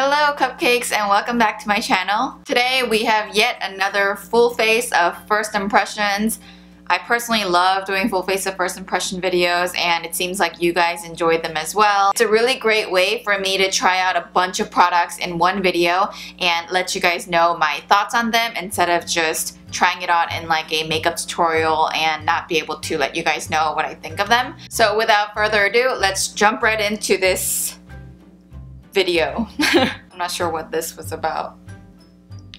Hello Cupcakes and welcome back to my channel. Today we have yet another full face of first impressions. I personally love doing full face of first impression videos and it seems like you guys enjoyed them as well. It's a really great way for me to try out a bunch of products in one video and let you guys know my thoughts on them instead of just trying it out in like a makeup tutorial and not be able to let you guys know what I think of them. So without further ado, let's jump right into this video. I'm not sure what this was about.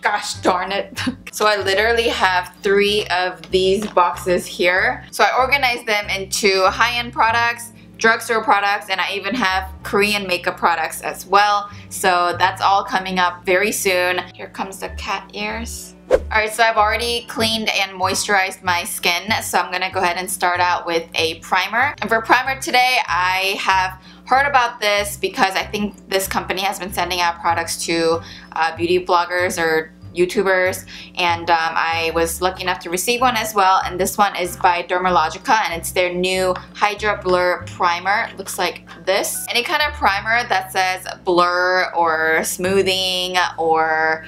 Gosh darn it. So I literally have 3 of these boxes here. So I organized them into high-end products, drugstore products, and I even have Korean makeup products as well. So that's all coming up very soon. Here comes the cat ears. Alright, so I've already cleaned and moisturized my skin, so I'm gonna go ahead and start out with a primer. And for primer today, I have heard about this because I think this company has been sending out products to beauty bloggers or YouTubers, and I was lucky enough to receive one as well, and this one is by Dermalogica and it's their new Hydra Blur Primer. It looks like this. Any kind of primer that says blur or smoothing or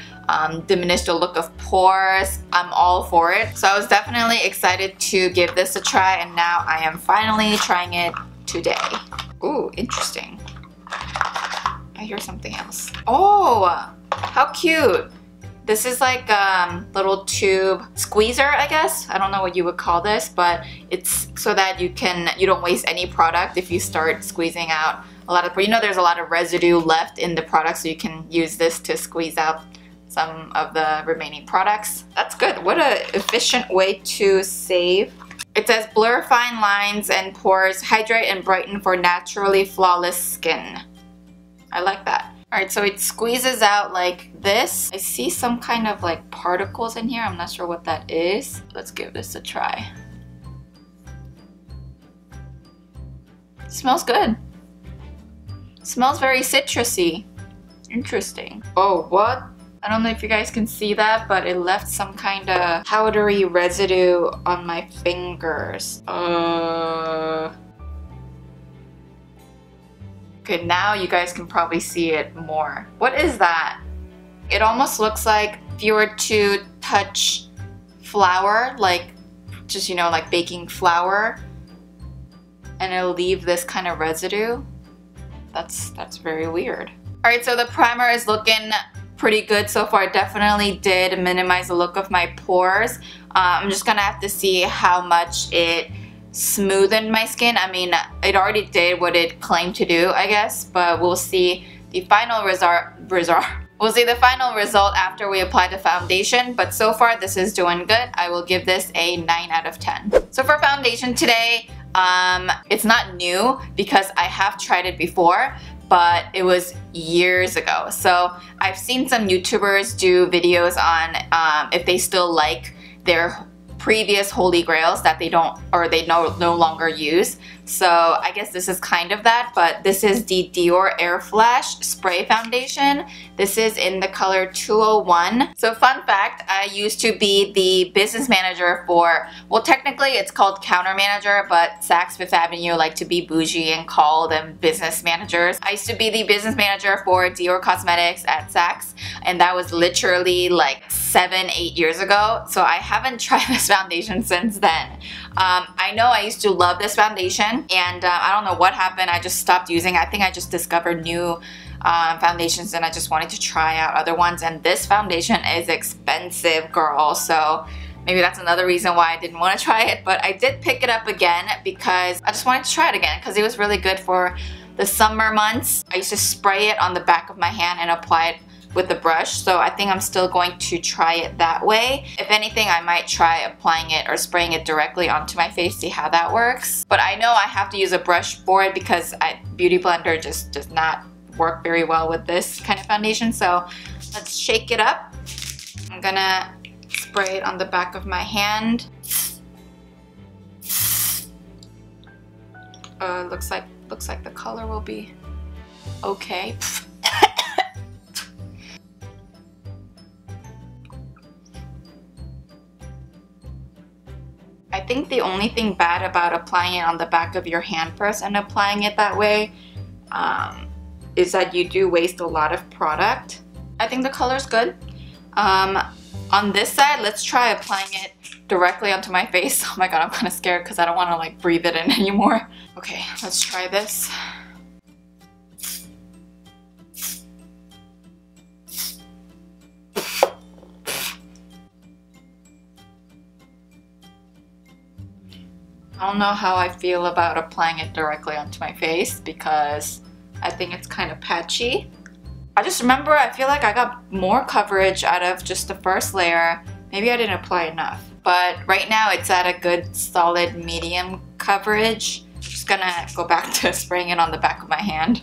diminish the look of pores, I'm all for it. So I was definitely excited to give this a try and now I am finally trying it today. Ooh, interesting. I hear something else. Oh, how cute. This is like a little tube squeezer, I guess. I don't know what you would call this, but it's so that you don't waste any product if you start squeezing out a lot of, there's a lot of residue left in the product, so you can use this to squeeze out some of the remaining products. That's good. What an efficient way to save. It says blur fine lines and pores, hydrate and brighten for naturally flawless skin. I like that. Alright, so it squeezes out like this. I see some kind of like particles in here. I'm not sure what that is. Let's give this a try. It smells good. It smells very citrusy. Interesting. Oh, what? I don't know if you guys can see that, but it left some kind of powdery residue on my fingers. Okay, now you guys can probably see it more. What is that? It almost looks like if you were to touch flour, like just, like baking flour, and it'll leave this kind of residue. That's very weird. Alright, so the primer is looking pretty good so far. It definitely did minimize the look of my pores. I'm just gonna have to see how much it smoothened my skin. I mean, it already did what it claimed to do, I guess, but we'll see the final result. We'll see the final result after we apply the foundation, but so far this is doing good. I will give this a 9 out of 10. So for foundation today, it's not new because I have tried it before, but it was years ago. So I've seen some YouTubers do videos on if they still like their previous holy grails that they don't, or they no longer use. So I guess this is kind of that, but this is the Dior Air Flash Spray Foundation. This is in the color 201. So fun fact, I used to be the business manager for, well technically it's called counter manager, but Saks Fifth Avenue like to be bougie and call them business managers. I used to be the business manager for Gerard Cosmetics at Saks, and that was literally like 7-8 years ago. So I haven't tried this foundation since then. I know I used to love this foundation and I don't know what happened. I just stopped using it. I think I just discovered new foundations and I just wanted to try out other ones, and this foundation is expensive, girl, so maybe that's another reason why I didn't want to try it. But I did pick it up again because I just wanted to try it again because it was really good for the summer months. I used to spray it on the back of my hand and apply it with the brush, so I think I'm still going to try it that way. If anything, I might try applying it or spraying it directly onto my face, see how that works. But I know I have to use a brush for it because Beauty Blender just does not work very well with this kind of foundation. So let's shake it up. I'm gonna spray it on the back of my hand. Looks like the color will be okay. I think the only thing bad about applying it on the back of your hand first and applying it that way is that you do waste a lot of product. I think the color's good. On this side, let's try applying it directly onto my face. Oh my god, I'm kind of scared because I don't want to like breathe it in anymore. Okay, let's try this. I don't know how I feel about applying it directly onto my face because I think it's kind of patchy. I just remember I feel like I got more coverage out of just the first layer. Maybe I didn't apply enough. But right now it's at a good solid medium coverage. I'm just gonna go back to spraying it on the back of my hand.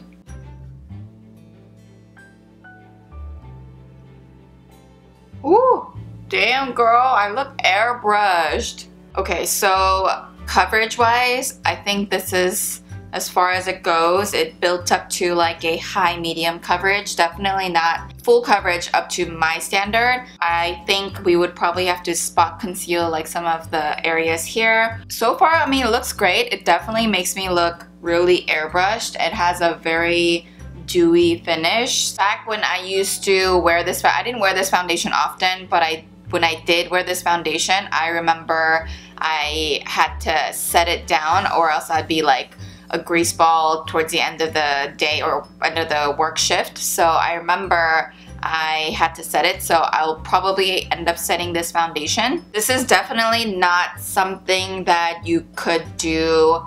Ooh, damn girl, I look airbrushed. Okay, so coverage wise, I think this is as far as it goes. It built up to like a high medium coverage, definitely not full coverage up to my standard. I think we would probably have to spot conceal like some of the areas here. So far, I mean, it looks great. It definitely makes me look really airbrushed. It has a very dewy finish. Back when I used to wear this, I didn't wear this foundation often, but when I did wear this foundation, I remember I had to set it down or else I'd be like a grease ball towards the end of the day or end of the work shift. So I remember I had to set it, so I'll probably end up setting this foundation. This is definitely not something that you could do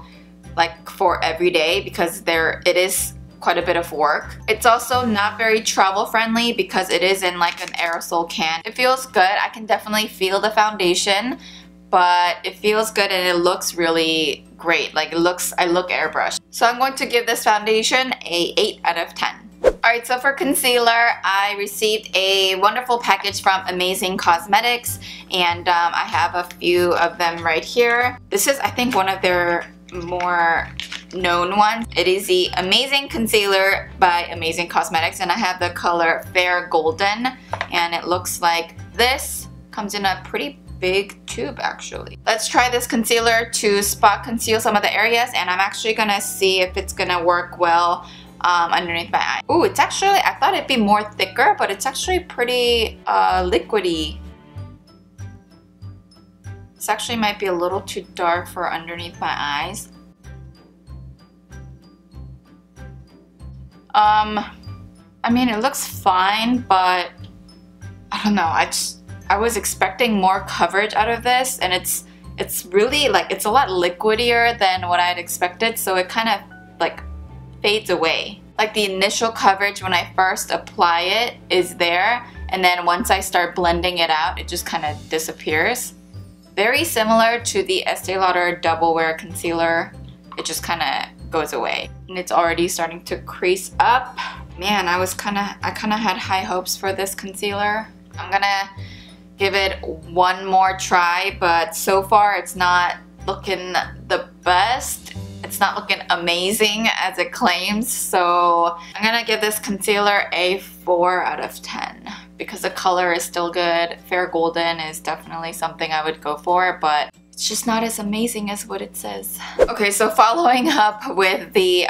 like for every day because it is quite a bit of work. It's also not very travel friendly because it is in like an aerosol can. It feels good. I can definitely feel the foundation, but it feels good and it looks really great. Like I look airbrushed. So I'm going to give this foundation a 8 out of 10. Alright, so for concealer, I received a wonderful package from Amazing Cosmetics, and I have a few of them right here. This is, I think, one of their more known ones. It is the Amazing Concealer by Amazing Cosmetics, and I have the color Fair Golden, and it looks like this. Comes in a pretty big tube actually. Let's try this concealer to spot conceal some of the areas, and I'm actually gonna see if it's gonna work well underneath my eye. Ooh, it's actually, I thought it'd be more thicker, but it's actually pretty liquidy. This actually might be a little too dark for underneath my eyes. I mean, it looks fine, but I don't know. I was expecting more coverage out of this, and it's really like, it's a lot liquidier than what I'd expected, so it kind of like fades away. Like the initial coverage when I first apply it is there, and then once I start blending it out, it just kind of disappears. Very similar to the Estee Lauder Double Wear Concealer. It just kind of goes away. And it's already starting to crease up. Man, I kind of had high hopes for this concealer. I'm gonna give it one more try, but so far it's not looking the best. It's not looking amazing as it claims, so I'm gonna give this concealer a 4 out of 10 because the color is still good. Fair Golden is definitely something I would go for, but it's just not as amazing as what it says. Okay, so following up with the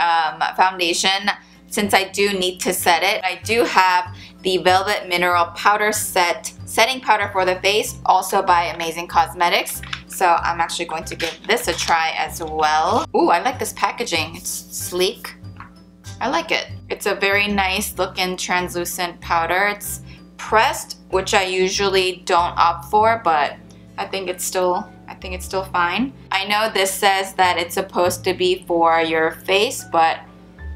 foundation, since I do need to set it, I do have the Velvet Mineral Powder Set Setting Powder for the face, also by Amazing Cosmetics. So I'm actually going to give this a try as well. Ooh, I like this packaging. It's sleek. I like it. It's a very nice looking translucent powder. It's pressed, which I usually don't opt for, but I think it's still fine. I know this says that it's supposed to be for your face, but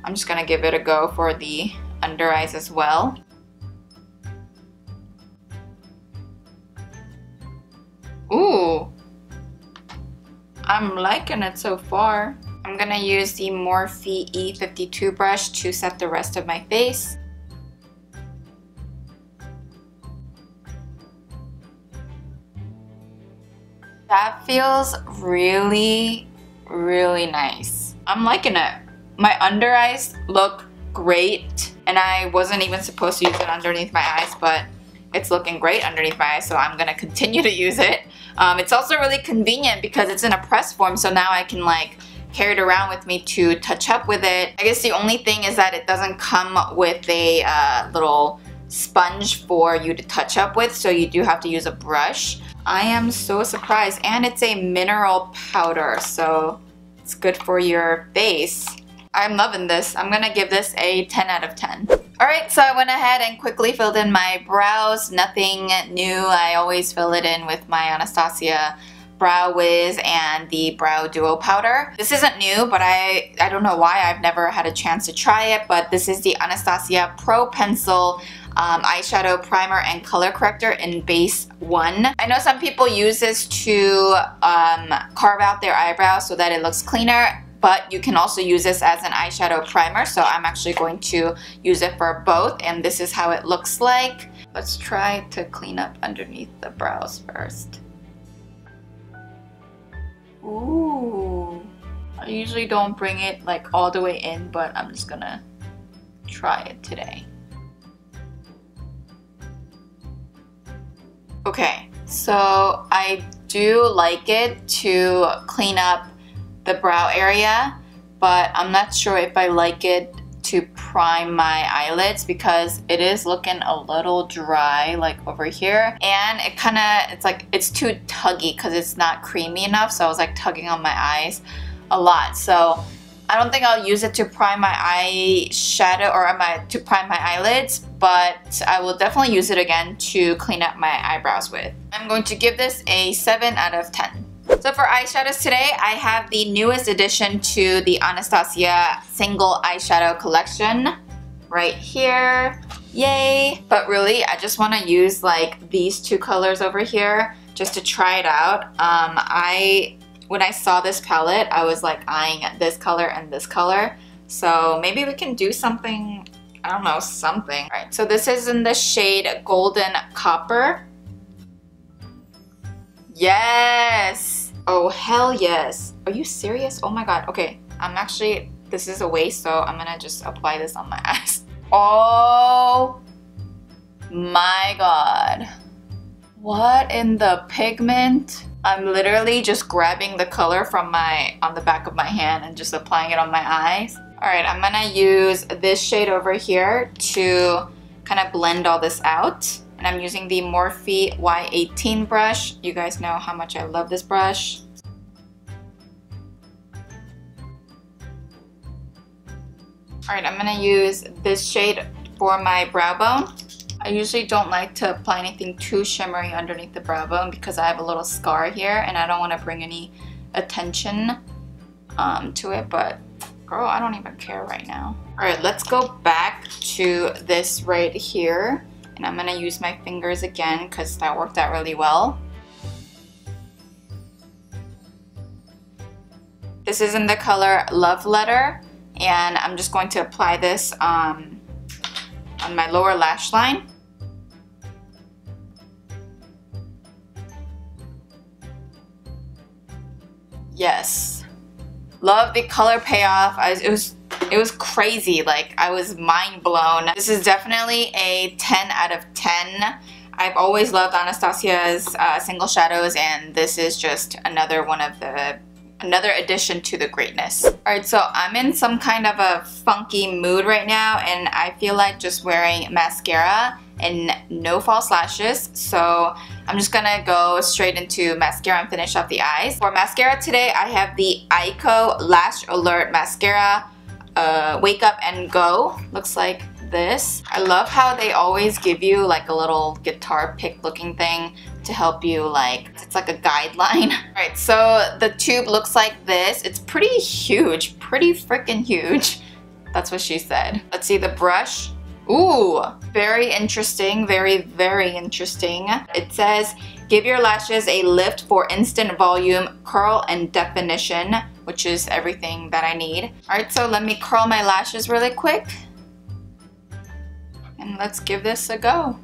I'm just gonna give it a go for the under eyes as well. Ooh, I'm liking it so far. I'm gonna use the Morphe E52 brush to set the rest of my face. That feels really, really nice. I'm liking it. My under eyes look great, and I wasn't even supposed to use it underneath my eyes, but it's looking great underneath my eyes, so I'm gonna continue to use it. It's also really convenient because it's in a press form, so now I can like carry it around with me to touch up with it. I guess the only thing is that it doesn't come with a little sponge for you to touch up with, so you do have to use a brush. I am so surprised, and it's a mineral powder, so it's good for your face. I'm loving this. I'm gonna give this a 10 out of 10. Alright, so I went ahead and quickly filled in my brows. Nothing new. I always fill it in with my Anastasia Brow Wiz and the Brow Duo powder. This isn't new, but I don't know why I've never had a chance to try it, but this is the Anastasia Pro Pencil eyeshadow primer and color corrector in base 1. I know some people use this to carve out their eyebrows so that it looks cleaner, but you can also use this as an eyeshadow primer, so I'm actually going to use it for both, and this is how it looks like. Let's try to clean up underneath the brows first. Ooh, I usually don't bring it like all the way in, but I'm just gonna try it today. Okay, so I do like it to clean up the brow area, but I'm not sure if I like it to prime my eyelids because it is looking a little dry like over here, and it's too tuggy because it's not creamy enough, so I was like tugging on my eyes a lot. So I don't think I'll use it to prime my eyeshadow or to prime my eyelids, but I will definitely use it again to clean up my eyebrows with. I'm going to give this a 7 out of 10. So for eyeshadows today, I have the newest addition to the Anastasia single eyeshadow collection right here. Yay! But really, I just want to use like these two colors over here just to try it out. When I saw this palette, I was like eyeing this color and this color. So maybe we can do something, I don't know, something. Alright, so this is in the shade Golden Copper. Yes! Oh, hell yes. Are you serious? Oh my god. Okay, this is a waste, so I'm gonna just apply this on my eyes. Oh my god. What in the pigment? I'm literally just grabbing the color from on the back of my hand and just applying it on my eyes. Alright, I'm gonna use this shade over here to kind of blend all this out. And I'm using the Morphe Y18 brush. You guys know how much I love this brush. Alright, I'm gonna use this shade for my brow bone. I usually don't like to apply anything too shimmery underneath the brow bone because I have a little scar here and I don't want to bring any attention to it, but girl, I don't even care right now. Alright, let's go back to this right here. And I'm gonna use my fingers again because that worked out really well. This is in the color Love Letter, and I'm just going to apply this on my lower lash line. Yes. Love the color payoff. It was crazy, like I was mind blown. This is definitely a 10 out of 10. I've always loved Anastasia's single shadows, and this is just another addition to the greatness. Alright, so I'm in some kind of a funky mood right now, and I feel like just wearing mascara and no false lashes, so I'm just gonna go straight into mascara and finish off the eyes. For mascara today, I have the Aiko Lash Alert Mascara. Wake Up and Go. Looks like this. I love how they always give you like a little guitar pick looking thing to help you, like, it's like a guideline. Alright, so the tube looks like this. It's pretty huge, pretty freaking huge. That's what she said. Let's see the brush. Ooh, very interesting, very, very interesting. It says, give your lashes a lift for instant volume, curl, and definition, which is everything that I need. Alright, so let me curl my lashes really quick. And let's give this a go.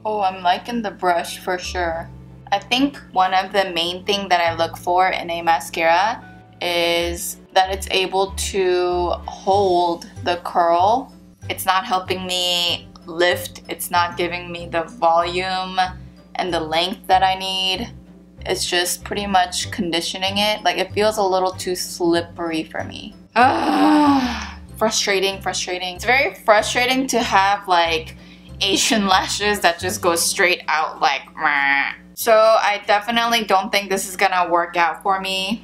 Oh, I'm liking the brush for sure. I think one of the main things that I look for in a mascara is that it's able to hold the curl. It's not helping me lift, it's not giving me the volume and the length that I need. it's just pretty much conditioning it. Like, it feels a little too slippery for me. Ugh, frustrating. It's very frustrating to have like Asian lashes that just go straight out like meh. So I definitely don't think this is gonna work out for me.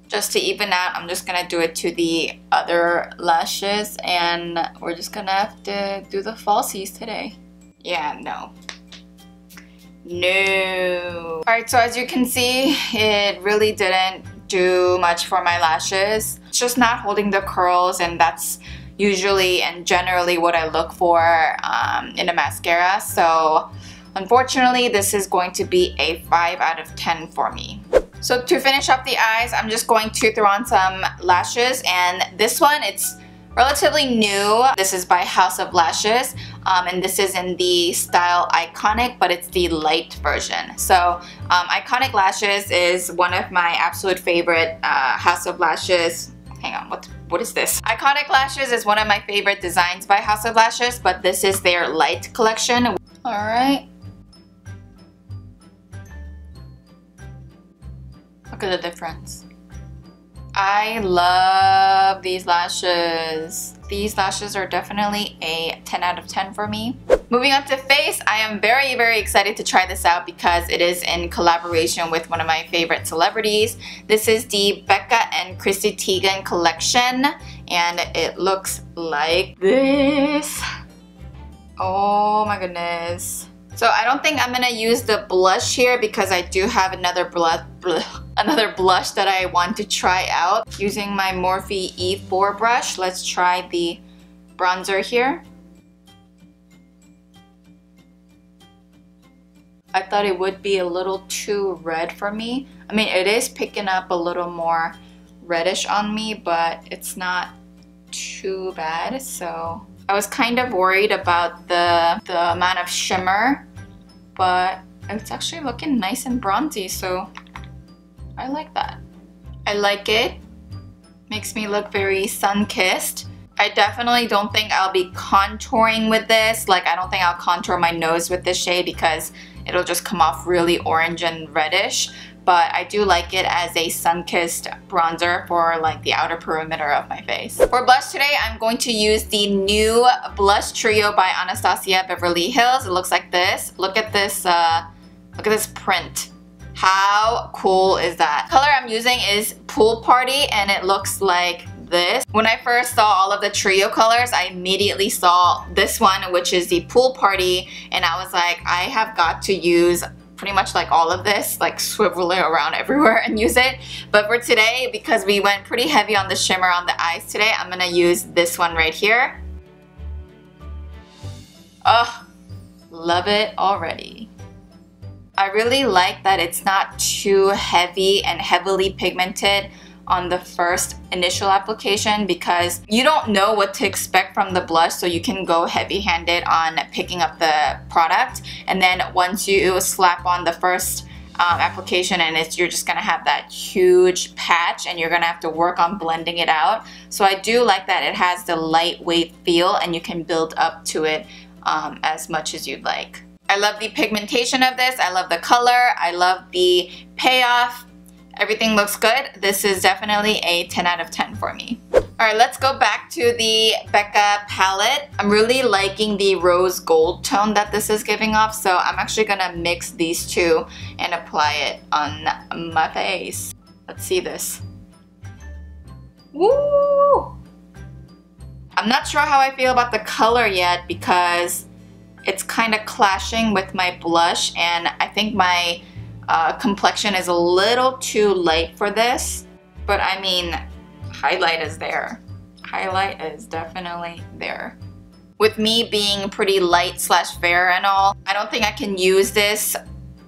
Just to even out, I'm just gonna do it to the other lashes, and we're just gonna have to do the falsies today. Yeah, no. Alright, so as you can see, it really didn't do much for my lashes. It's just not holding the curls, and that's usually and generally what I look for in a mascara. So unfortunately, this is going to be a 5 out of 10 for me. So to finish up the eyes, I'm just going to throw on some lashes, and this one, it's relatively new. This is by House of Lashes, and this is in the style Iconic, but it's the light version. So Iconic Lashes is one of my absolute favorite House of Lashes. Hang on, what is this? Iconic Lashes is one of my favorite designs by House of Lashes, but this is their light collection. Alright. Look at the difference. I love these lashes. These lashes are definitely a 10 out of 10 for me. Moving on to face, I am very, very excited to try this out because it is in collaboration with one of my favorite celebrities. This is the Becca and Chrissy Teigen collection, and it looks like this. Oh my goodness. So I don't think I'm gonna use the blush here because I do have another blush that I want to try out. Using my Morphe E4 brush, let's try the bronzer here. I thought it would be a little too red for me. I mean, it is picking up a little more reddish on me, but it's not too bad. So I was kind of worried about the amount of shimmer, but it's actually looking nice and bronzy, so I like that. I like it. Makes me look very sun-kissed. I definitely don't think I'll be contouring with this. Like, I don't think I'll contour my nose with this shade because it'll just come off really orange and reddish. But I do like it as a sun-kissed bronzer for like the outer perimeter of my face. For blush today, I'm going to use the new blush trio by Anastasia Beverly Hills. It looks like this. Look at this print. How cool is that? The color I'm using is Pool Party, and it looks like this. When I first saw all of the trio colors, I immediately saw this one, which is the Pool Party, and I was like, I have got to use pretty much like all of this, like swivel it around everywhere and use it. But for today, because we went pretty heavy on the shimmer on the eyes today, I'm gonna use this one right here. Oh, love it already. I really like that it's not too heavy and heavily pigmented on the first initial application because you don't know what to expect from the blush, so you can go heavy-handed on picking up the product, and then once you slap on the first application and you're just gonna have that huge patch and you're gonna have to work on blending it out. So I do like that it has the lightweight feel and you can build up to it as much as you'd like. I love the pigmentation of this, I love the color, I love the payoff. Everything looks good. This is definitely a 10 out of 10 for me. Alright, let's go back to the Becca palette. I'm really liking the rose gold tone that this is giving off, so I'm actually gonna mix these two and apply it on my face. Let's see this. Woo! I'm not sure how I feel about the color yet because it's kind of clashing with my blush, and I think my complexion is a little too light for this, but I mean, highlight is there. Highlight is definitely there. With me being pretty light slash fair and all, I don't think I can use this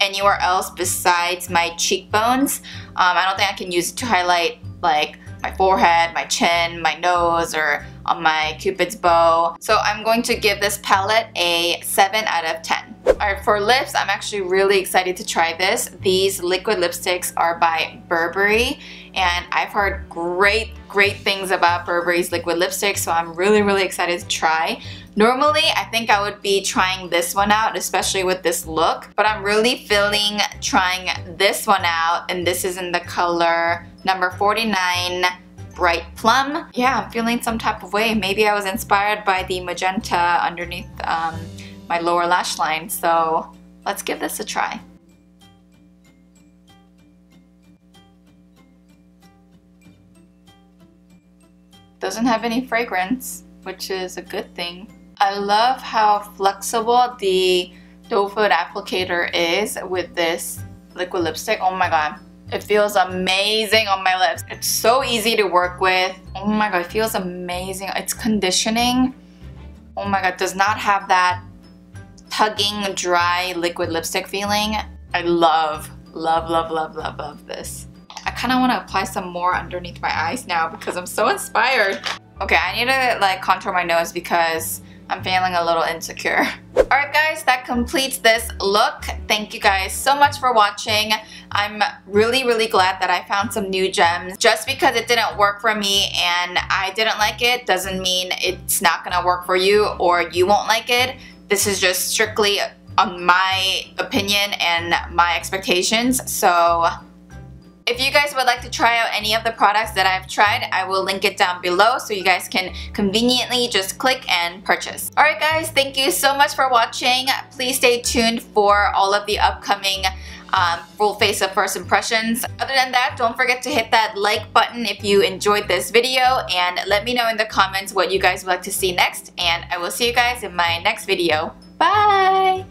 anywhere else besides my cheekbones. I don't think I can use it to highlight like my forehead, my chin, my nose, or on my Cupid's bow. So I'm going to give this palette a 7 out of 10. Alright, for lips, I'm actually really excited to try this. These liquid lipsticks are by Burberry, and I've heard great things about Burberry's liquid lipstick, so I'm really excited to try. Normally, I think I would be trying this one out, especially with this look, but I'm really feeling trying this one out, and this is in the color number 49, Bright Plum. Yeah, I'm feeling some type of way. Maybe I was inspired by the magenta underneath my lower lash line, so let's give this a try. Doesn't have any fragrance, which is a good thing. I love how flexible the doe foot applicator is with this liquid lipstick. Oh my god, it feels amazing on my lips. It's so easy to work with. Oh my god, it feels amazing. It's conditioning. Oh my god, does not have that tugging, dry liquid lipstick feeling. I love this. I kind of want to apply some more underneath my eyes now because I'm so inspired. Okay, I need to like contour my nose because I'm feeling a little insecure. Alright guys, that completes this look. Thank you guys so much for watching. I'm really glad that I found some new gems. Just because it didn't work for me and I didn't like it doesn't mean it's not gonna work for you or you won't like it. This is just strictly on my opinion and my expectations. So if you guys would like to try out any of the products that I've tried, I will link it down below so you guys can conveniently just click and purchase. Alright guys, thank you so much for watching. Please stay tuned for all of the upcoming full face of first impressions. Other than that, don't forget to hit that like button if you enjoyed this video, and let me know in the comments what you guys would like to see next, and I will see you guys in my next video. Bye!